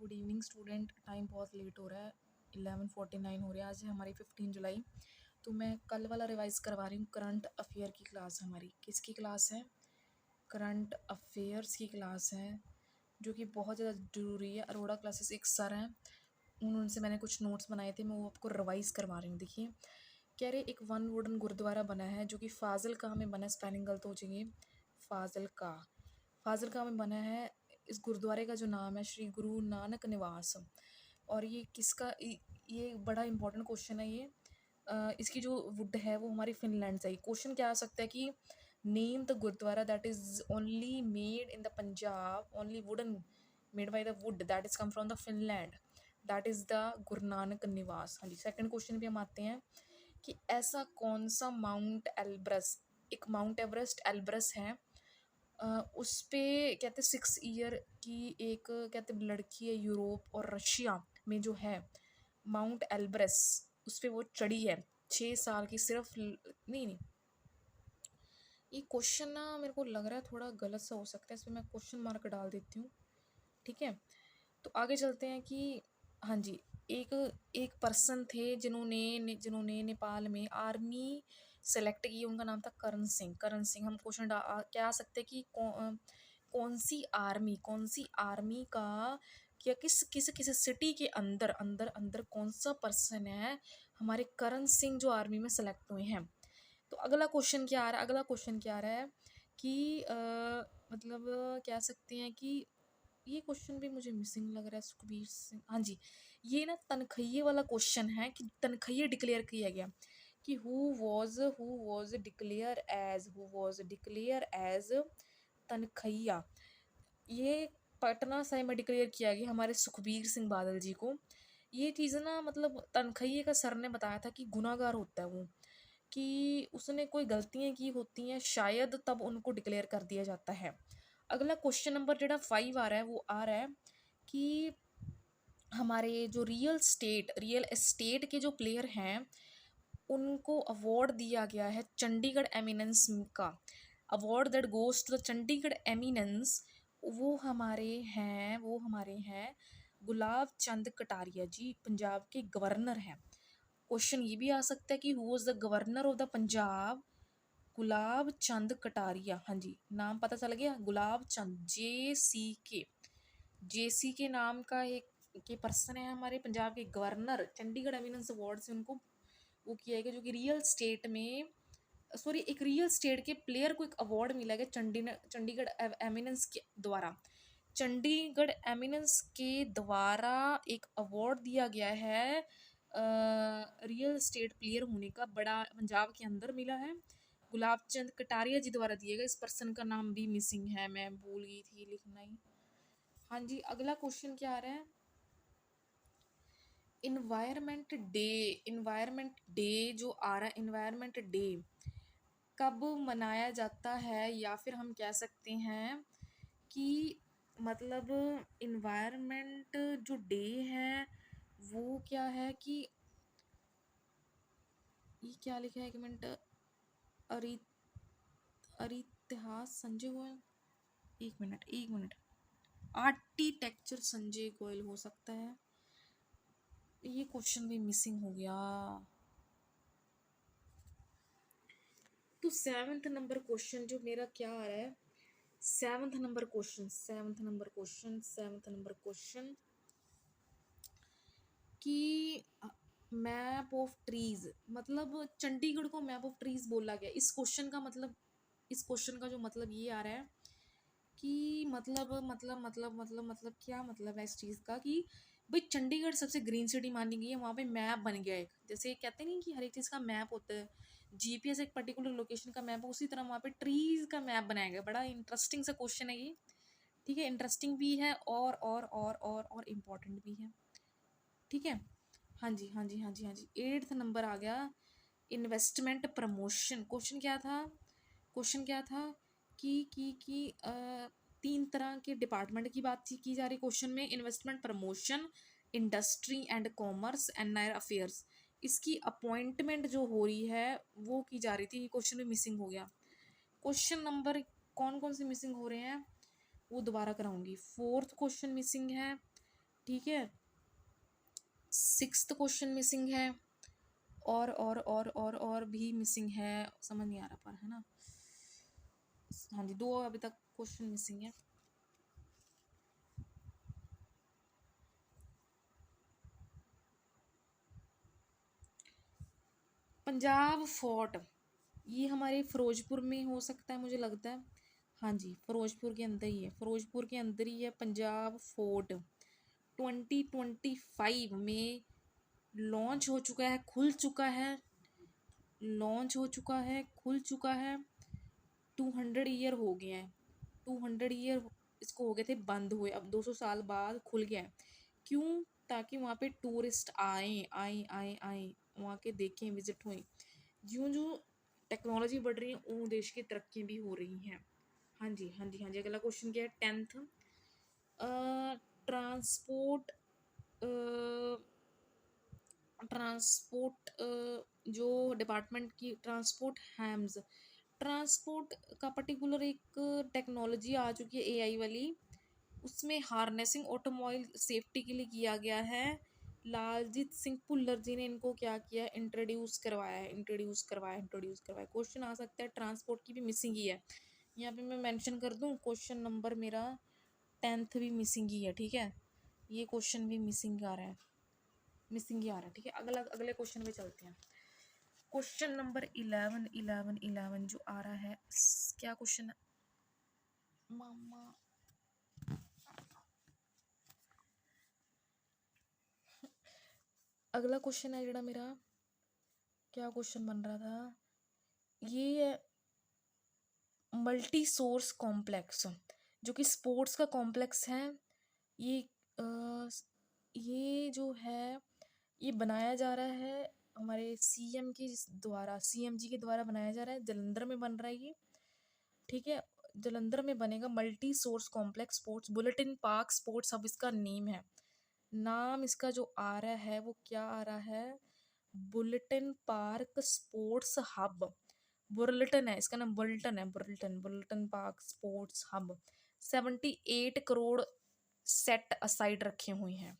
Good evening student. Time बहुत late हो रहा है, 11:49 हो रहा है। आज है हमारी 15 जुलाई। तो मैं कल वाला रिवाइज करवा रही हूँ। करंट अफेयर की क्लास हमारी किसकी क्लास है? करंट अफेयर्स की क्लास है, जो कि बहुत ज़्यादा ज़रूरी है। अरोड़ा क्लासेस एक सर हैं, उनसे मैंने कुछ नोट्स बनाए थे, मैं वो आपको रिवाइज़ करवा रही हूँ। देखिए, कह रहे एक वन वुडन गुरुद्वारा बना है जो कि फाजिलका में बना है। स्पेलिंग गलत हो जाएगी, फाजिलका फाजिलका में बना है। इस गुरुद्वारे का जो नाम है श्री गुरु नानक निवास। और ये किसका ये बड़ा इंपॉर्टेंट क्वेश्चन है ये। इसकी जो वुड है वो हमारी फिनलैंड से। क्वेश्चन क्या आ सकता है कि name the gurdwara that is only made in the Punjab, only wooden made by the wood that is come from the Finland, that is the Guru Nanak निवास। हाँ जी, सेकंड क्वेश्चन भी हम आते हैं कि ऐसा कौन सा माउंट एल्ब्रस, एक माउंट एवरेस्ट एल्ब्रस है, उस पे कहते 6 ईयर की एक कहते लड़की है, यूरोप और रशिया में जो है माउंट एल्ब्रस, उस पे वो चढ़ी है 6 साल की सिर्फ। नहीं नहीं, ये क्वेश्चन ना मेरे को लग रहा है थोड़ा गलत सा हो सकता है, इस पर मैं क्वेश्चन मार्क डाल देती हूँ। ठीक है, तो आगे चलते हैं कि हाँ जी, एक एक पर्सन थे जिन्होंने नेपाल में आर्मी सेलेक्ट की। उनका नाम था करण सिंह। करण सिंह, हम क्वेश्चन क्या आ सकते हैं कि कौन सी आर्मी का, या किस किस किस सिटी के अंदर अंदर अंदर कौन सा पर्सन है हमारे करण सिंह जो आर्मी में सेलेक्ट हुए हैं। तो अगला क्वेश्चन क्या आ रहा है? अगला क्वेश्चन क्या आ रहा है कि मतलब कह सकते हैं कि ये क्वेश्चन भी मुझे मिसिंग लग रहा है। सुखबीर सिंह, हाँ जी, ये ना तनखैये वाला क्वेश्चन है कि तनखैये डिक्लेयर किया गया कि हु वाज डिक्लेयर एज तनखैया। ये पटना साहिब में डिक्लेयर किया गया हमारे सुखबीर सिंह बादल जी को। ये चीज़ ना मतलब तनखैये का सर ने बताया था कि गुनाहगार होता है वो, कि उसने कोई गलतियाँ की होती हैं शायद, तब उनको डिक्लेयर कर दिया जाता है। अगला क्वेश्चन नंबर जो 5 आ रहा है वो आ रहा है कि हमारे जो रियल एस्टेट के जो प्लेयर हैं उनको अवार्ड दिया गया है चंडीगढ़ एमिनेंस का। Award that goes to the Chandigarh eminence. वो हमारे हैं गुलाब चंद कटारिया जी, पंजाब के गवर्नर हैं। क्वेश्चन ये भी आ सकता है कि who was the governor of the Punjab? Gulab Chand Kataria. हाँ जी, नाम पता चल गया, गुलाब चंद, जे सी के नाम का एक के पर्सन है हमारे पंजाब के गवर्नर। चंडीगढ़ एमिनेंस अवार्ड से उनको वो किया गया, जो कि रियल स्टेट में, सॉरी, एक रियल स्टेट के प्लेयर को एक अवार्ड मिला गया चंडीगढ़ एमिनेंस के द्वारा। चंडीगढ़ एमिनेंस के द्वारा एक अवार्ड दिया गया है रियल स्टेट प्लेयर होने का, बड़ा पंजाब के अंदर मिला है। गुलाब चंद कटारिया जी द्वारा दिया गया। इस पर्सन का नाम भी मिसिंग है, मैं भूल गई थी लिखना ही। हाँ जी, अगला क्वेश्चन क्या आ रहा है? इन्वायरमेंट डे जो आ रहा है, इन्वायरमेंट डे कब मनाया जाता है? या फिर हम कह सकते हैं कि मतलब इन्वायरमेंट जो डे है वो क्या है कि ये क्या लिखा है, एक मिनट, अरि अरितिहास संजय गोयल, एक मिनट, आर्किटेक्चर संजय गोयल हो सकता है। ये क्वेश्चन भी मिसिंग हो गया। तो सेवन्थ नंबर क्वेश्चन जो मेरा क्या आ रहा है, सेवन्थ नंबर क्वेश्चन कि मैप ऑफ ट्रीज, मतलब चंडीगढ़ को मैप ऑफ ट्रीज बोला गया। इस क्वेश्चन का मतलब, इस क्वेश्चन का जो मतलब ये आ रहा है कि मतलब क्या मतलब है इस चीज़ का कि भाई चंडीगढ़ सबसे ग्रीन सिटी मानी गई है, वहाँ पे मैप बन गया एक, जैसे कहते नहीं कि हर एक चीज़ का मैप होता है, जीपीएस एक पर्टिकुलर लोकेशन का मैप है, उसी तरह वहाँ पे ट्रीज का मैप बनाया गया। बड़ा इंटरेस्टिंग सा क्वेश्चन है ये। ठीक है, इंटरेस्टिंग भी है और इम्पोर्टेंट भी है। ठीक है, हाँ जी, 8th नंबर आ गया, इन्वेस्टमेंट प्रमोशन। क्वेश्चन क्या था कि 3 तरह के डिपार्टमेंट की बात की जा रही क्वेश्चन में। Investment promotion, industry and commerce, and Nair affairs. इसकी अपॉइंटमेंट जो हो रही है वो की जा रही थी। ये क्वेश्चन में मिसिंग हो गया। क्वेश्चन नंबर कौन कौन से मिसिंग हो रहे हैं वो दोबारा कराऊंगी। 4th क्वेश्चन मिसिंग है, ठीक है, 6th क्वेश्चन मिसिंग है, और भी मिसिंग है, समझ नहीं आ रहा पर, है ना। हाँ जी, 2 अभी तक क्वेश्चन मिसिंग है। पंजाब फोर्ट, ये हमारे फिरोजपुर में हो सकता है, मुझे लगता है। हाँ जी, फिरोजपुर के अंदर ही है, फिरोजपुर के अंदर ही है पंजाब फोर्ट। 2025 में लॉन्च हो चुका है, खुल चुका है, लॉन्च हो चुका है, खुल चुका है। 200 ईयर हो गए हैं, 200 ईयर इसको हो गए थे बंद हुए, अब 200 साल बाद खुल गया है। क्यों? ताकि वहाँ पे टूरिस्ट आए आए आए आए, वहाँ के देखें, विजिट हुए। ज्यों ज्यों टेक्नोलॉजी बढ़ रही है उन देश की तरक्की भी हो रही हैं। हाँ जी, हाँ जी, हाँ जी। अगला क्वेश्चन क्या है? 10th, ट्रांसपोर्ट, ट्रांसपोर्ट जो डिपार्टमेंट की ट्रांसपोर्ट हैम्स, ट्रांसपोर्ट का पर्टिकुलर एक टेक्नोलॉजी आ चुकी है एआई वाली, उसमें हार्नेसिंग ऑटोमोबाइल सेफ्टी के लिए किया गया है। लालजीत सिंह भुल्लर जी ने इनको क्या किया? इंट्रोड्यूस करवाया है, इंट्रोड्यूस करवाया, इंट्रोड्यूस करवाया। क्वेश्चन आ सकता है ट्रांसपोर्ट की भी मिसिंग ही है, यहाँ पे मैं मेंशन कर दूँ, क्वेश्चन नंबर मेरा 10th भी मिसिंग ही है, ठीक है, ये क्वेश्चन भी मिसिंग आ रहा है, मिसिंग ही आ रहा है, ठीक है। अगले क्वेश्चन पे चलते हैं। क्वेश्चन नंबर 11 जो आ रहा है, क्या क्वेश्चन है मामा? अगला क्वेश्चन है जरा मेरा, क्या क्वेश्चन बन रहा था, ये है मल्टी सोर्स कॉम्प्लेक्स, जो कि स्पोर्ट्स का कॉम्प्लेक्स है। ये ये जो है, ये बनाया जा रहा है हमारे सीएम के द्वारा, सीएम जी के द्वारा बनाया जा रहा है, जलंधर में बन रहा है ये, ठीक है। जलंधर में बनेगा multi source complex sports bulletin Park Sports hub, इसका नेम है। नाम इसका जो आ रहा है वो क्या आ रहा है? Burlton Park Sports Hub, Burlton है इसका नाम, बुलटन है, Burlton, Burlton Park Sports Hub. 78 crore set aside रखे हुए हैं,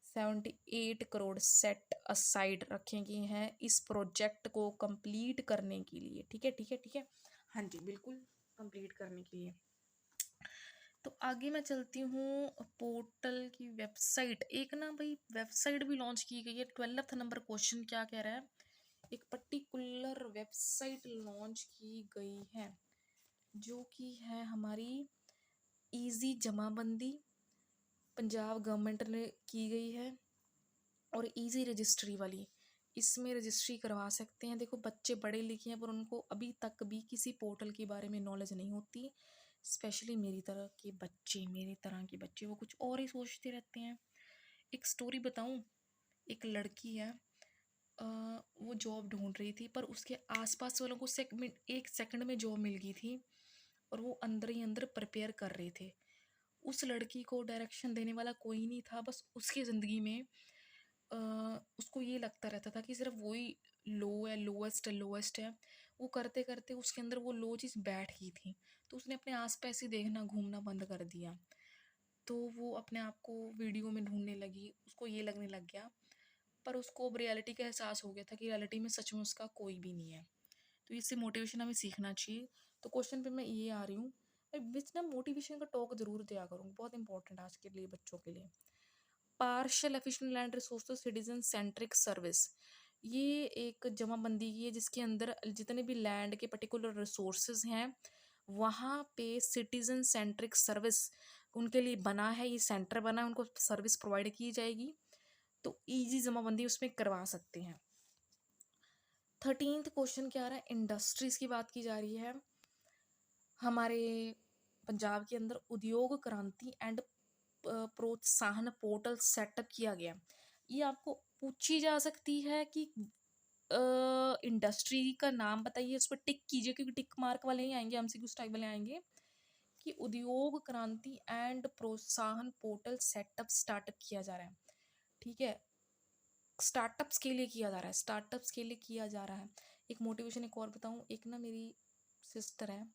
78 करोड़ सेट असाइड रखे गए हैं इस प्रोजेक्ट को कंप्लीट करने के लिए, ठीक है, ठीक है, ठीक है। हाँ जी, बिल्कुल कंप्लीट करने के लिए। तो आगे मैं चलती हूँ, पोर्टल की वेबसाइट, एक ना भाई वेबसाइट भी लॉन्च की गई है। 12th नंबर क्वेश्चन क्या कह रहा है? एक पर्टिकुलर वेबसाइट लॉन्च की गई है, जो कि है हमारी इजी जमाबंदी, पंजाब गवर्नमेंट ने की गई है, और इजी रजिस्ट्री वाली, इसमें रजिस्ट्री करवा सकते हैं। देखो, बच्चे पढ़े लिखे हैं पर उनको अभी तक भी किसी पोर्टल के बारे में नॉलेज नहीं होती, स्पेशली मेरी तरह के बच्चे, मेरी तरह के बच्चे, वो कुछ और ही सोचते रहते हैं। एक स्टोरी बताऊं, एक लड़की है, वो जॉब ढूंढ रही थी, पर उसके आसपास वालों को 1 सेकंड में जॉब मिल गई थी, और वो अंदर ही अंदर प्रिपेयर कर रहे थे। उस लड़की को डायरेक्शन देने वाला कोई नहीं था, बस उसकी ज़िंदगी में उसको ये लगता रहता था कि सिर्फ वही लो है, लोएस्ट है, लोएस्ट है। वो करते करते उसके अंदर वो लो चीज़ बैठ गई थी, तो उसने अपने आस पास ही देखना, घूमना बंद कर दिया। तो वो अपने आप को वीडियो में ढूंढने लगी, उसको ये लगने लग गया, पर उसको अब रियलिटी का एहसास हो गया था कि रियलिटी में सच में उसका कोई भी नहीं है। तो इससे मोटिवेशन हमें सीखना चाहिए। तो क्वेश्चन पे मैं ये आ रही हूँ, बीच ना मोटिवेशन का टॉक जरूर दिया करूँगी, बहुत इंपॉर्टेंट आज के लिए, बच्चों के लिए। Partial efficient land resource citizen centric service, ये एक जमाबंदी की है जिसके अंदर जितने भी लैंड के पर्टिकुलर रिसोर्सेज हैं वहाँ पे सिटीजन सेंट्रिक सर्विस उनके लिए बना है, ये सेंटर बना है, उनको सर्विस प्रोवाइड की जाएगी, तो इजी जमाबंदी उसमें करवा सकते हैं। 13th क्वेश्चन क्या आ रहा है? इंडस्ट्रीज की बात की जा रही है। हमारे पंजाब के अंदर उद्योग क्रांति एंड प्रोत्साहन पोर्टल सेटअप किया गया। ये आपको पूछी जा सकती है कि इंडस्ट्री का नाम बताइए, उस पर टिक कीजिए, क्योंकि टिक मार्क वाले ही आएंगे, एमसीक्यू टाइप वाले आएंगे। कि उद्योग क्रांति एंड प्रोत्साहन पोर्टल सेटअप स्टार्टअप किया जा रहा है, ठीक है, स्टार्टअप्स के लिए किया जा रहा है, स्टार्टअप्स के लिए किया जा रहा है। एक मोटिवेशन एक और बताऊं, एक ना मेरी सिस्टर है,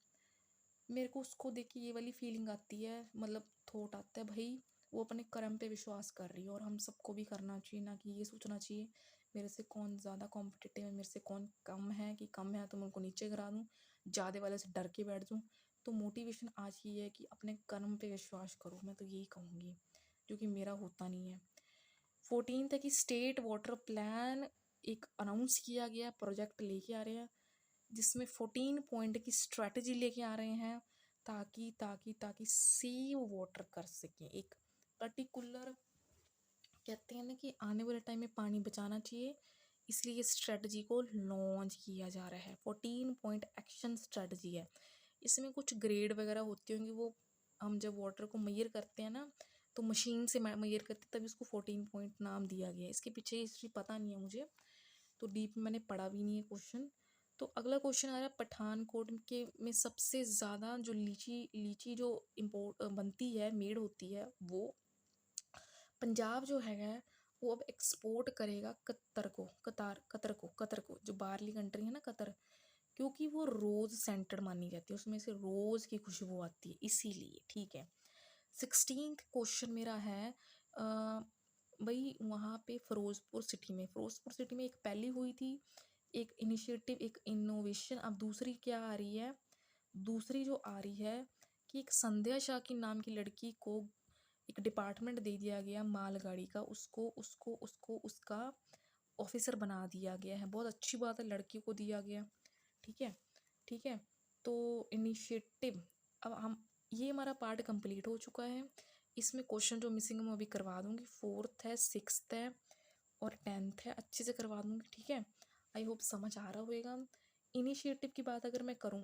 मेरे को उसको देख के ये वाली फीलिंग आती है, मतलब थॉट आता है, भाई वो अपने कर्म पे विश्वास कर रही है, और हम सबको भी करना चाहिए, ना कि ये सोचना चाहिए मेरे से कौन ज़्यादा कॉम्पिटिटिव है, मेरे से कौन कम है, कि कम है तो मैं उनको नीचे गिरा दूँ, ज़्यादा वाले से डर के बैठ जाऊँ। तो मोटिवेशन आज ये है कि अपने कर्म पे विश्वास करो, मैं तो यही कहूँगी, जो कि मेरा होता नहीं है। 14 है कि स्टेट वाटर प्लान एक अनाउंस किया गया, प्रोजेक्ट लेके आ रहे हैं, जिसमें 14 पॉइंट की स्ट्रेटजी लेके आ रहे हैं, ताकि ताकि ताकि सेव वाटर कर सकें। एक पर्टिकुलर कहते हैं ना कि आने वाले टाइम में पानी बचाना चाहिए, इसलिए ये स्ट्रेटजी को लॉन्च किया जा रहा है। 14 पॉइंट एक्शन स्ट्रेटजी है। इसमें कुछ ग्रेड वगैरह होती होंगी, वो हम जब वाटर को मेजर करते हैं ना, तो मशीन से मेजर करते हैं, तभी उसको 14 पॉइंट नाम दिया गया है। इसके पीछे हिस्ट्री पता नहीं है मुझे, तो डीप में मैंने पढ़ा भी नहीं है क्वेश्चन। तो अगला क्वेश्चन आ रहा है, पठानकोट के में सबसे ज़्यादा जो लीची लीची जो इम्पोर्ट बनती है, मेड होती है, वो पंजाब जो है वो अब एक्सपोर्ट करेगा कतर को, जो बाहरली कंट्री है ना कतर, क्योंकि वो रोज़ सेंटेड मानी जाती है, उसमें से रोज़ की खुशबू आती है, इसीलिए। ठीक है। 16th क्वेश्चन मेरा है, भाई वहाँ पे फ़िरोज़पुर सिटी में एक पहली हुई थी, एक इनिशिएटिव, एक इनोवेशन। अब दूसरी क्या आ रही है, दूसरी जो आ रही है कि एक संध्या शाह की नाम की लड़की को एक डिपार्टमेंट दे दिया गया मालगाड़ी का, उसको उसको उसको उसका ऑफिसर बना दिया गया है। बहुत अच्छी बात है, लड़की को दिया गया। ठीक है, ठीक है। तो इनिशिएटिव, अब हम, ये हमारा पार्ट कंप्लीट हो चुका है। इसमें क्वेश्चन जो मिसिंग है मैं अभी करवा दूंगी। 4th है, 6th है और 10th है, अच्छे से करवा दूंगी। ठीक है, आई होप समझ आ रहा होगा। इनिशिएटिव की बात अगर मैं करूँ,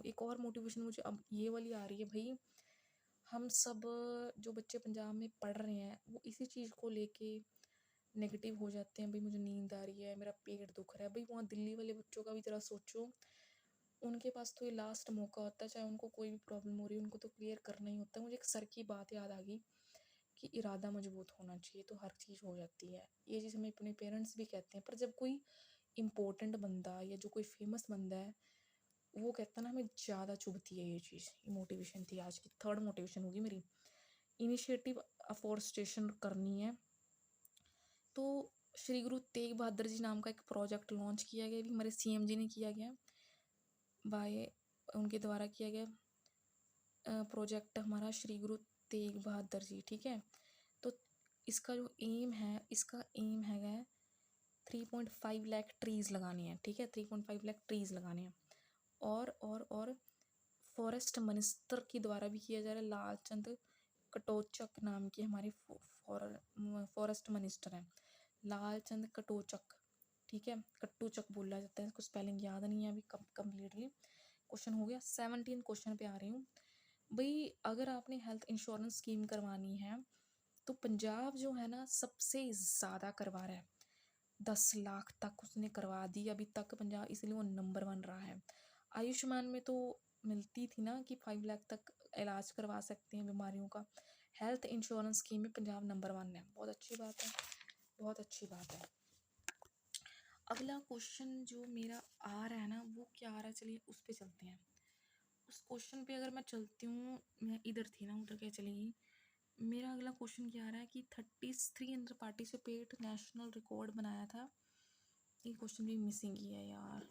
एक और मोटिवेशन मुझे अब ये वाली आ रही है। भाई हम सब जो बच्चे पंजाब में पढ़ रहे हैं, वो इसी चीज़ को लेके नेगेटिव हो जाते हैं। भाई मुझे नींद आ रही है, मेरा पेट दुख रहा है। भाई वहाँ दिल्ली वाले बच्चों का भी ज़रा सोचो, उनके पास तो ये लास्ट मौका होता है, चाहे उनको कोई भी प्रॉब्लम हो रही है, उनको तो क्लियर करना ही होता है। मुझे एक सर की बात याद आ गई कि इरादा मजबूत होना चाहिए तो हर चीज़ हो जाती है। ये चीज़ हमें अपने पेरेंट्स भी कहते हैं, पर जब कोई इम्पोर्टेंट बंदा या जो कोई फेमस बंदा है वो कहता है ना, हमें ज़्यादा चुभती है ये चीज़। मोटिवेशन थी आज की, 3rd मोटिवेशन होगी मेरी। इनिशिएटिव अफॉरेस्टेशन करनी है, तो श्री गुरु तेग बहादुर जी नाम का एक प्रोजेक्ट लॉन्च किया गया, भी हमारे सीएम जी ने किया गया, बाय उनके द्वारा किया गया प्रोजेक्ट हमारा श्री गुरु तेग बहादुर जी। ठीक है, तो इसका जो एम है, इसका एम है 3.5 लाख ट्रीज़ लगाने हैं। ठीक है, 3.5 लाख ट्रीज़ लगाने हैं। और फॉरेस्ट मिनिस्टर के द्वारा भी किया जा रहा है। लालचंद कटोचक नाम के हमारे फॉरेस्ट मिनिस्टर हैं, लालचंद कटोचक। ठीक है, कट्टूचक बोला जाता है, इसको स्पेलिंग याद नहीं है अभी कम्प्लीटली। क्वेश्चन हो गया। 17 क्वेश्चन पे आ रही हूँ। भाई अगर आपने हेल्थ इंश्योरेंस स्कीम करवानी है, तो पंजाब जो है ना सबसे ज़्यादा करवा रहा है, 10 लाख तक उसने करवा दी अभी तक पंजाब, इसलिए वो नंबर 1 रहा है। आयुष्मान में तो मिलती थी ना कि 5 लाख तक इलाज करवा सकते हैं बीमारियों का। हेल्थ इंश्योरेंस स्कीम में पंजाब नंबर 1 है, बहुत अच्छी बात है, बहुत अच्छी बात है। अगला क्वेश्चन जो मेरा आ रहा है ना, वो क्या आ रहा है, चलिए उस पर चलते हैं। उस क्वेश्चन पे अगर मैं चलती हूँ, मैं इधर थी ना, उधर क्या चलेगी। मेरा अगला क्वेश्चन क्या आ रहा है कि 33 अंडर पार्टिसिपेट नेशनल रिकॉर्ड बनाया था। ये क्वेश्चन भी मिसिंग ही है यार।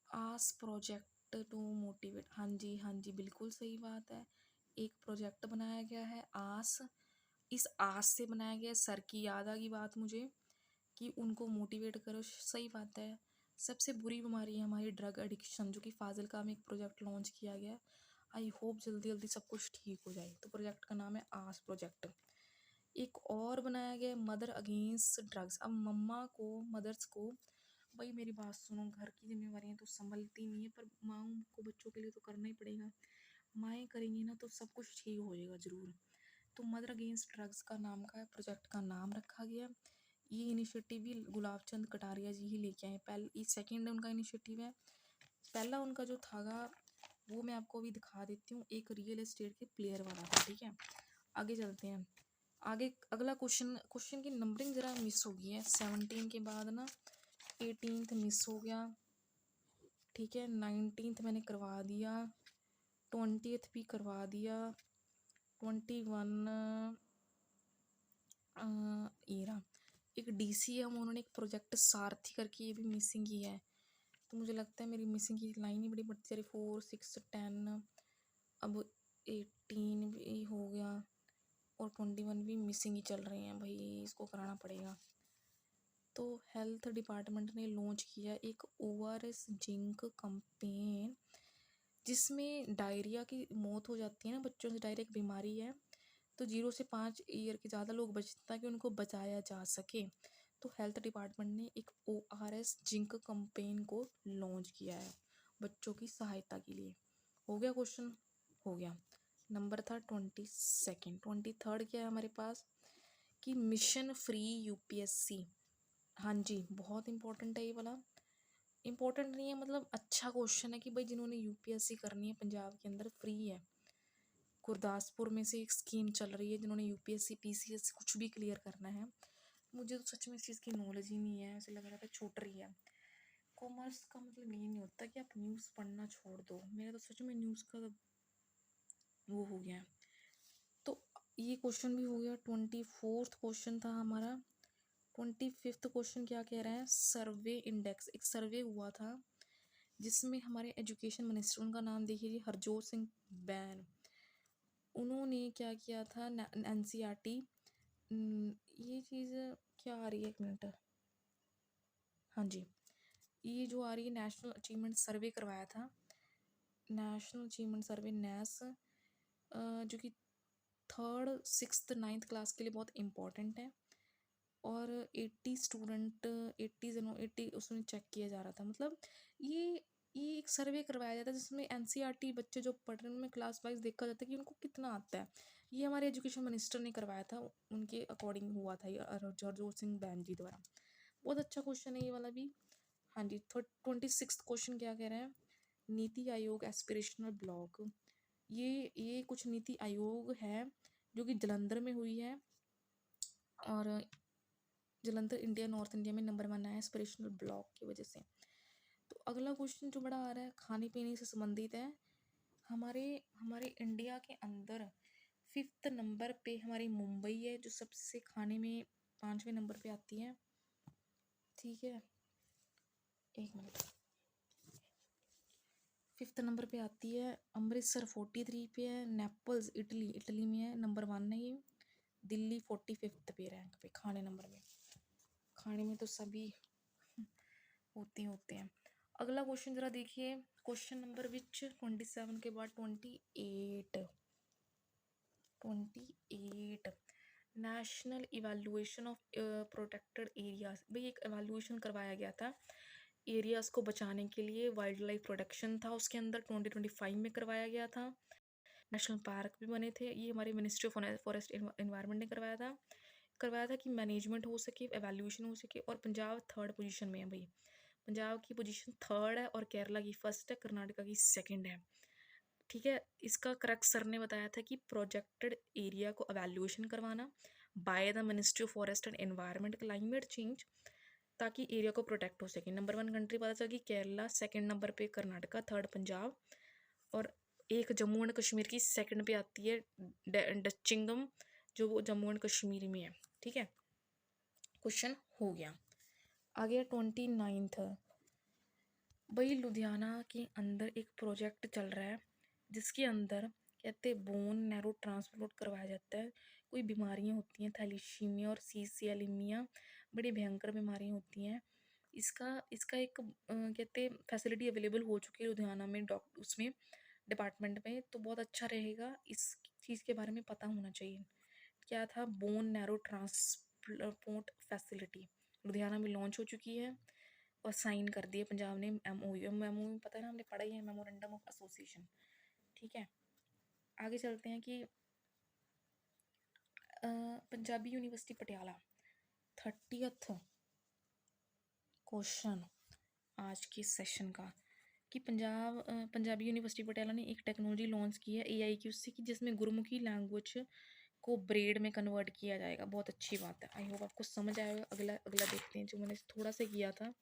आस प्रोजेक्ट टू मोटिवेट, हाँ जी हाँ जी, बिल्कुल सही बात है। एक प्रोजेक्ट बनाया गया है आस, इस आस से बनाया गया। सर की याद आ गई बात मुझे कि उनको मोटिवेट करो, सही बात है। सबसे बुरी बीमारी है हमारी ड्रग एडिक्शन, जो कि फाजिलका में एक प्रोजेक्ट लॉन्च किया गया। आई होप जल्दी जल्दी सब कुछ ठीक हो जाए। तो प्रोजेक्ट का नाम है आस प्रोजेक्ट। एक और बनाया गया मदर अगेंस्ट ड्रग्स। अब मम्मा को, मदर्स को, भाई मेरी बात सुनो, घर की जिम्मेवारियाँ तो संभलती नहीं है, पर माँ को बच्चों के लिए तो करना ही पड़ेगा। माएँ करेंगी ना तो सब कुछ ठीक हो जाएगा ज़रूर। तो मदर अगेंस्ट ड्रग्स का नाम का प्रोजेक्ट का नाम रखा गया। ये इनिशिएटिव भी गुलाब चंद कटारिया जी ही लेके आए। पहले सेकेंड उनका इनिशिएटिव है। पहला उनका जो था वो मैं आपको अभी दिखा देती हूँ, एक रियल एस्टेट के प्लेयर वाला था। ठीक है, आगे चलते हैं। आगे अगला क्वेश्चन की नंबरिंग ज़रा मिस हो गई है। 17 के बाद ना 18th मिस हो गया। ठीक है, 19th मैंने करवा दिया, 20th भी करवा दिया, 21 ये रहा। एक DCM उन्होंने एक प्रोजेक्ट सारथी करके ये भी मिसिंग किया है, तो मुझे लगता है मेरी मिसिंग की लाइन ही बड़ी बढ़ती जा रही। 4, 6, 10, अब 18 भी हो गया और 21 भी मिसिंग ही चल रहे हैं भाई, इसको कराना पड़ेगा। तो हेल्थ डिपार्टमेंट ने लॉन्च किया एक ORS जिंक कैंपेन, जिसमें डायरिया की मौत हो जाती है ना बच्चों से, डायरिया एक बीमारी है, तो 0 से 5 ईयर के ज़्यादा लोग बचते ताकि उनको बचाया जा सके। तो हेल्थ डिपार्टमेंट ने एक ORS जिंक कैंपेन को लॉन्च किया है बच्चों की सहायता के लिए। हो गया क्वेश्चन, हो गया। नंबर था 22। 23 क्या है हमारे पास कि मिशन फ्री UPSC। हाँ जी, बहुत इंपॉर्टेंट है ये वाला। इंपॉर्टेंट नहीं है मतलब अच्छा क्वेश्चन है कि भाई जिन्होंने UPSC करनी है पंजाब के अंदर फ्री है। गुरदासपुर में से एक स्कीम चल रही है जिन्होंने UPSC PCS कुछ भी क्लियर करना है। मुझे तो सच में इस चीज़ की नॉलेज ही नहीं है, ऐसे लग रहा था छूट रही है। कॉमर्स का मतलब ये नहीं होता कि आप न्यूज़ पढ़ना छोड़ दो, मेरा तो सच में न्यूज़ का वो हो गया है। तो ये क्वेश्चन भी हो गया। 24 क्वेश्चन था हमारा। 25 क्वेश्चन क्या कह रहा है, सर्वे इंडेक्स। एक सर्वे हुआ था जिसमें हमारे एजुकेशन मिनिस्टर, उनका नाम देखिए जी, हरजोत सिंह बैन। उन्होंने क्या किया था, NCERT, ये चीज़ क्या आ रही है, एक मिनट, हाँ जी, ये जो आ रही है नेशनल अचीवमेंट सर्वे करवाया था, नेशनल अचीवमेंट सर्वे NAS, जो कि 3rd, 6th, 9th क्लास के लिए बहुत इम्पोर्टेंट है। और 80 स्टूडेंट, 80 उसमें चेक किया जा रहा था। मतलब ये ये एक सर्वे करवाया जाता है जिसमें NCERT बच्चे जो पढ़ रहे हैं उनमें क्लास वाइज देखा जाता है कि उनको कितना आता है। ये हमारे एजुकेशन मिनिस्टर ने करवाया था, उनके अकॉर्डिंग हुआ था ये, हरजोत सिंह बैन जी द्वारा। बहुत अच्छा क्वेश्चन है ये वाला भी। हाँ जी। 26 क्वेश्चन क्या कह रहे हैं, नीति आयोग एस्पिरेशनल ब्लॉक। ये कुछ नीति आयोग है जो कि जलंधर में हुई है, और जलंधर इंडिया, नॉर्थ इंडिया में नंबर 1 है एस्पिरेशनल ब्लॉक की वजह से। तो अगला क्वेश्चन जो बड़ा आ रहा है खाने पीने से संबंधित है। हमारे हमारे इंडिया के अंदर 5th नंबर पे हमारी मुंबई है जो सबसे खाने में 5वें नंबर पे आती है। ठीक है, एक मिनट। 5th नंबर पे आती है। अमृतसर 43 पे है। नेपल्स इटली में है, नंबर 1 है ये। दिल्ली 45 पे रैंक पे खाने नंबर में। खाने में तो सभी होते हैं। अगला क्वेश्चन जरा देखिए, क्वेश्चन नंबर विच 27 के बाद 28 national evaluation of protected areas. भाई एक एवैल्यूएशन करवाया गया था एरियाज को बचाने के लिए, वाइल्ड लाइफ प्रोटेक्शन था उसके अंदर, 2025 में करवाया गया था। नेशनल पार्क भी बने थे। ये हमारे मिनिस्ट्री ऑफ फॉरेस्ट एनवायरनमेंट ने करवाया था कि मैनेजमेंट हो सके, एवैल्यूएशन हो सके। और पंजाब 3rd पोजीशन में है भाई, पंजाब की पोजीशन 3rd है और केरला की 1st है, कर्नाटका की 2nd है। ठीक है, इसका करेक्ट सर ने बताया था कि प्रोजेक्टेड एरिया को एवैल्यूएशन करवाना by the ministry of forest and environment, climate change, ताकि एरिया को प्रोटेक्ट हो सके। नंबर 1 कंट्री पता चला कि केरला, 2nd नंबर पे कर्नाटका, 3rd पंजाब, और एक जम्मू एंड कश्मीर की 2nd पे आती है डचिंगम, जो वो जम्मू एंड कश्मीर में है। ठीक है, क्वेश्चन हो गया। आ गया 29th। भाई लुधियाना के अंदर एक प्रोजेक्ट चल रहा है जिसके अंदर कहते बोन नैरो ट्रांसप्लांट करवाया जाता है। कोई बीमारियां होती हैं थैलीसीमिया और सीसियालीमिया, बड़ी भयंकर बीमारियां होती हैं। इसका इसका एक कहते फैसिलिटी अवेलेबल हो चुकी है लुधियाना में, डॉक्टर उसमें डिपार्टमेंट में, तो बहुत अच्छा रहेगा, इस चीज़ के बारे में पता होना चाहिए। क्या था, bone marrow transplant facility Ludhiana में लॉन्च हो चुकी है और साइन कर दिए पंजाब ने। MOU पता है ना, हमने पढ़ा ही है, मेमोरेंडम ऑफ एसोसिएशन। ठीक है, आगे चलते हैं कि Punjabi university Patiala 30th question आज के सेशन का कि पंजाबी यूनिवर्सिटी पटियाला ने एक टेक्नोलॉजी लॉन्च की है AIQC की, जिसमें गुरुमुखी लैंग्वेज को ब्रेड में कन्वर्ट किया जाएगा। बहुत अच्छी बात है, आई होप आपको समझ आएगा। अगला देखते हैं जो मैंने थोड़ा सा किया था,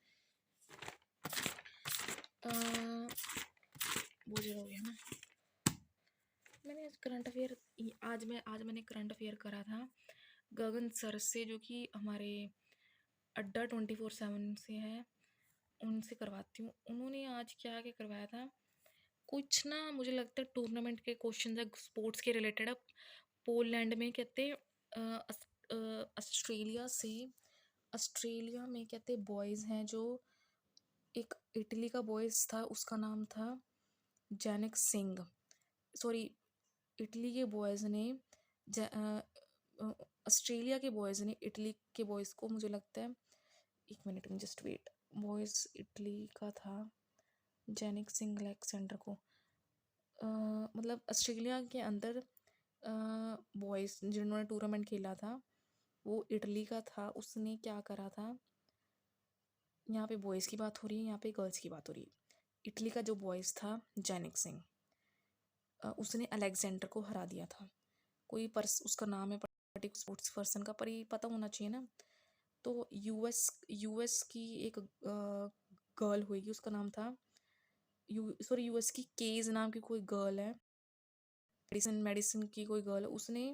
वो जो हो गया ना, मैंने आज मैंने करंट अफेयर करा था गगन सर से, जो कि हमारे अड्डा 24/7 से है, उनसे करवाती हूँ। उन्होंने आज क्या क्या करवाया था, कुछ ना मुझे लगता है टूर्नामेंट के क्वेश्चन है, स्पोर्ट्स के रिलेटेड। अब पोलैंड में कहते ऑस्ट्रेलिया में कहते बॉयज़ हैं जो, एक इटली का बॉयज़ था, उसका नाम था जैनिक सिंह। सॉरी, इटली के बॉयज़ ने ऑस्ट्रेलिया के बॉयज़ ने इटली के बॉयज़ को, मुझे लगता है, एक मिनट में जस्ट वेट, बॉयज़ इटली का था जैनिक सिंह अलेक्जेंडर को, मतलब ऑस्ट्रेलिया के अंदर बॉयज़ जिन्होंने टूर्नामेंट खेला था वो इटली का था। उसने क्या करा था, यहाँ पे बॉयज़ की बात हो रही है, यहाँ पे गर्ल्स की बात हो रही है। इटली का जो बॉयज़ था जैनिक सिंह, उसने अलेक्जेंडर को हरा दिया था। कोई उसका नाम है पर्टिकुलर स्पोर्ट्स पर्सन का, पर ये पता होना चाहिए ना। तो यूएस की एक गर्ल हुई, उसका नाम था यूएस की केज नाम की कोई गर्ल है, मेडिसिन की कोई गर्ल, उसने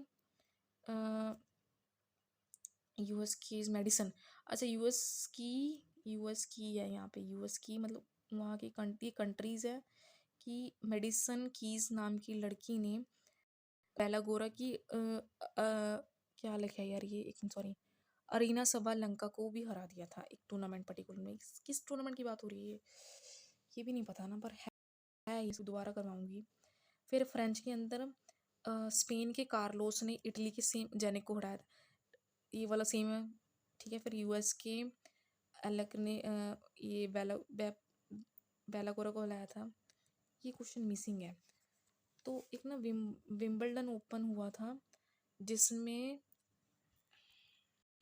यूएस की मेडिसिन, अच्छा यूएस की है, यहाँ पे यूएस की मतलब वहाँ की कंट्रीज है कि मेडिसन कीज नाम की लड़की ने बेलागोरा की क्या लिखा है यार ये, एक सॉरी, अरीना सबालंका को भी हरा दिया था एक टूर्नामेंट पर्टिकुलर में। किस टूर्नामेंट की बात हो रही है ये भी नहीं पता ना, पर है ये दोबारा करवाऊंगी। फिर फ्रेंच के अंदर स्पेन के कार्लोस ने इटली के सेम जेनिक को हराया था, ये वाला सेम है, ठीक है। फिर यूएस के एलेक ने ये बेलागोरा को हराया था। ये क्वेश्चन मिसिंग है। तो एक ना विम्बलडन ओपन हुआ था जिसमें